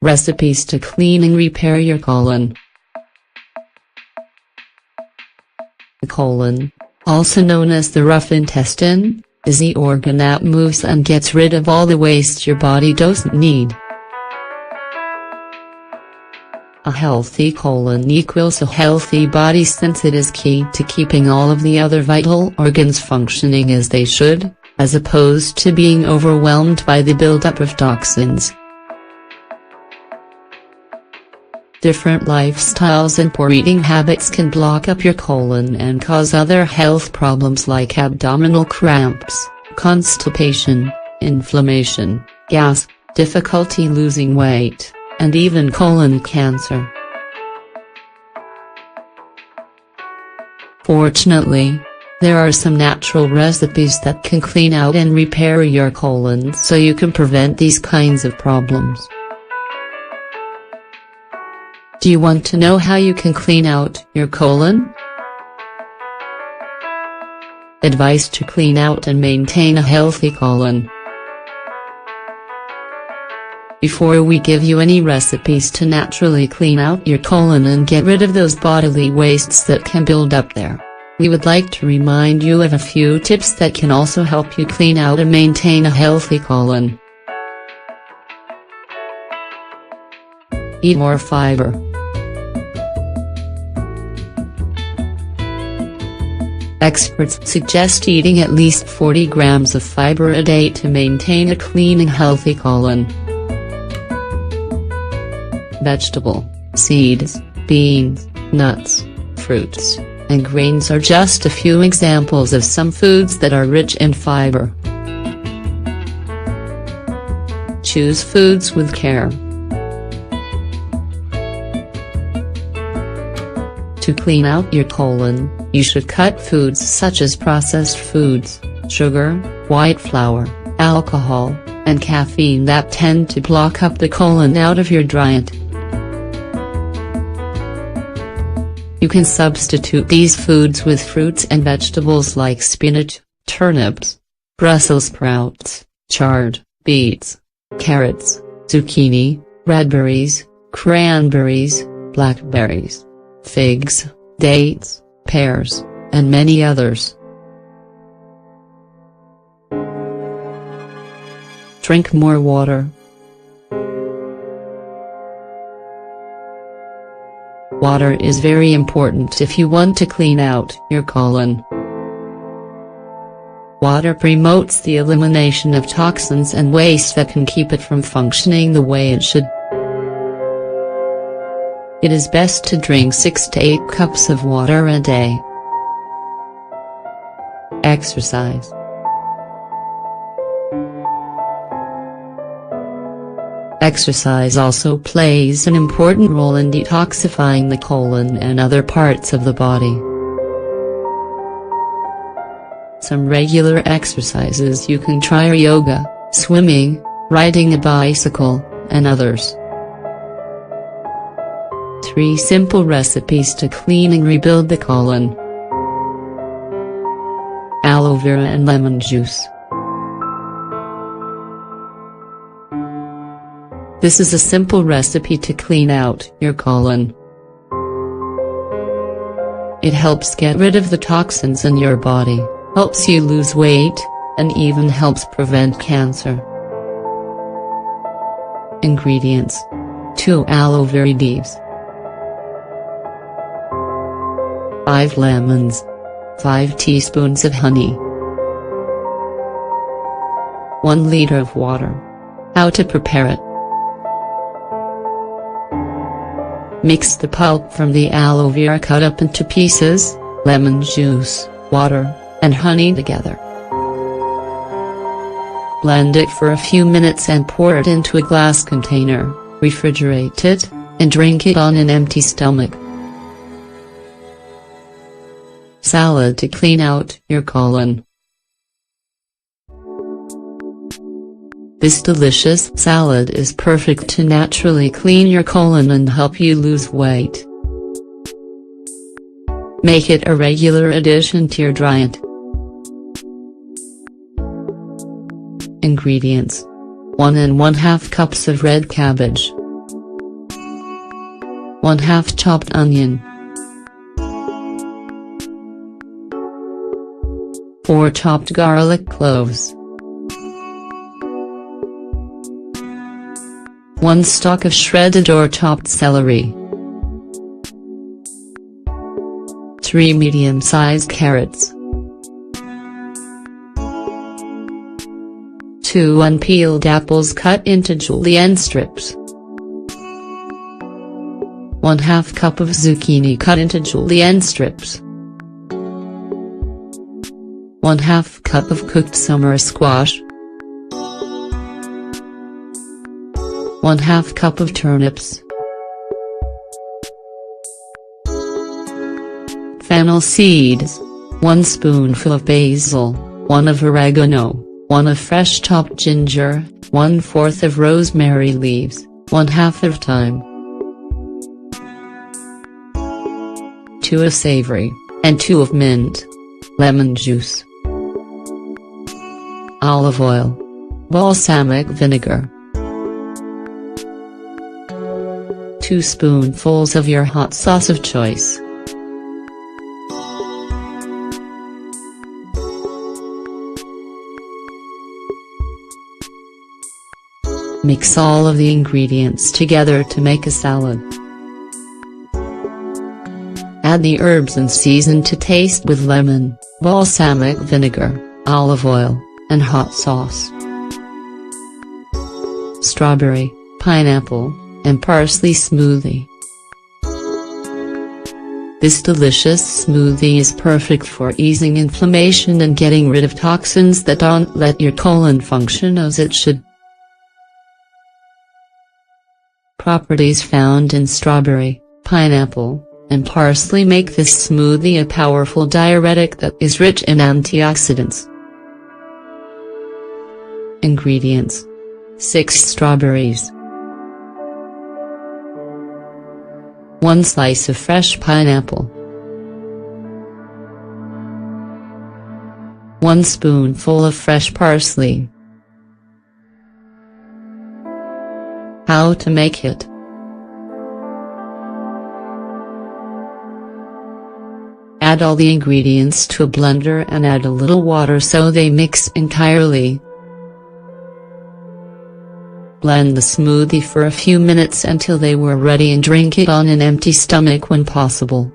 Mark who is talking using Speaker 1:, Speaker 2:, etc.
Speaker 1: Recipes to clean and repair your colon. The colon, also known as the rough intestine, is the organ that moves and gets rid of all the waste your body doesn't need. A healthy colon equals a healthy body, since it is key to keeping all of the other vital organs functioning as they should, as opposed to being overwhelmed by the buildup of toxins. Different lifestyles and poor eating habits can block up your colon and cause other health problems like abdominal cramps, constipation, inflammation, gas, difficulty losing weight, and even colon cancer. Fortunately, there are some natural recipes that can clean out and repair your colon so you can prevent these kinds of problems. Do you want to know how you can clean out your colon? Advice to clean out and maintain a healthy colon. Before we give you any recipes to naturally clean out your colon and get rid of those bodily wastes that can build up there, we would like to remind you of a few tips that can also help you clean out and maintain a healthy colon. Eat more fiber. Experts suggest eating at least 40 grams of fiber a day to maintain a clean and healthy colon. Vegetable, seeds, beans, nuts, fruits, and grains are just a few examples of some foods that are rich in fiber. Choose foods with care. To clean out your colon, you should cut foods such as processed foods, sugar, white flour, alcohol, and caffeine that tend to block up the colon out of your diet. You can substitute these foods with fruits and vegetables like spinach, turnips, Brussels sprouts, chard, beets, carrots, zucchini, raspberries, cranberries, blackberries, figs, dates, pears, and many others. Drink more water. Water is very important if you want to clean out your colon. Water promotes the elimination of toxins and waste that can keep it from functioning the way it should. It is best to drink 6 to 8 cups of water a day. Exercise. Exercise also plays an important role in detoxifying the colon and other parts of the body. Some regular exercises you can try are yoga, swimming, riding a bicycle, and others. 3 simple recipes to clean and rebuild the colon. Aloe vera and lemon juice. This is a simple recipe to clean out your colon. It helps get rid of the toxins in your body, helps you lose weight, and even helps prevent cancer. Ingredients: 2 aloe vera leaves, 5 lemons, 5 teaspoons of honey, 1 liter of water. How to prepare it? Mix the pulp from the aloe vera cut up into pieces, lemon juice, water, and honey together. Blend it for a few minutes and pour it into a glass container, refrigerate it, and drink it on an empty stomach. Salad to clean out your colon. This delicious salad is perfect to naturally clean your colon and help you lose weight. Make it a regular addition to your diet. Ingredients: 1 1/2 cups of red cabbage, 1/2 chopped onion, 4 chopped garlic cloves, 1 stalk of shredded or chopped celery, 3 medium-sized carrots, 2 unpeeled apples cut into julienne strips, 1/2 cup of zucchini cut into julienne strips, 1/2 cup of cooked summer squash, 1/2 cup of turnips, fennel seeds, 1 spoonful of basil, 1 of oregano, 1 of fresh chopped ginger, 1/4 of rosemary leaves, 1/2 of thyme, 2 of savory, and 2 of mint, lemon juice, olive oil, balsamic vinegar, 2 spoonfuls of your hot sauce of choice. Mix all of the ingredients together to make a salad. Add the herbs and season to taste with lemon, balsamic vinegar, olive oil, and hot sauce. Strawberry, pineapple, and parsley smoothie. This delicious smoothie is perfect for easing inflammation and getting rid of toxins that don't let your colon function as it should. Properties found in strawberry, pineapple, and parsley make this smoothie a powerful diuretic that is rich in antioxidants. Ingredients: 6 strawberries, 1 slice of fresh pineapple, 1 spoonful of fresh parsley. How to make it. Add all the ingredients to a blender and add a little water so they mix entirely. Blend the smoothie for a few minutes until they were ready and drink it on an empty stomach when possible.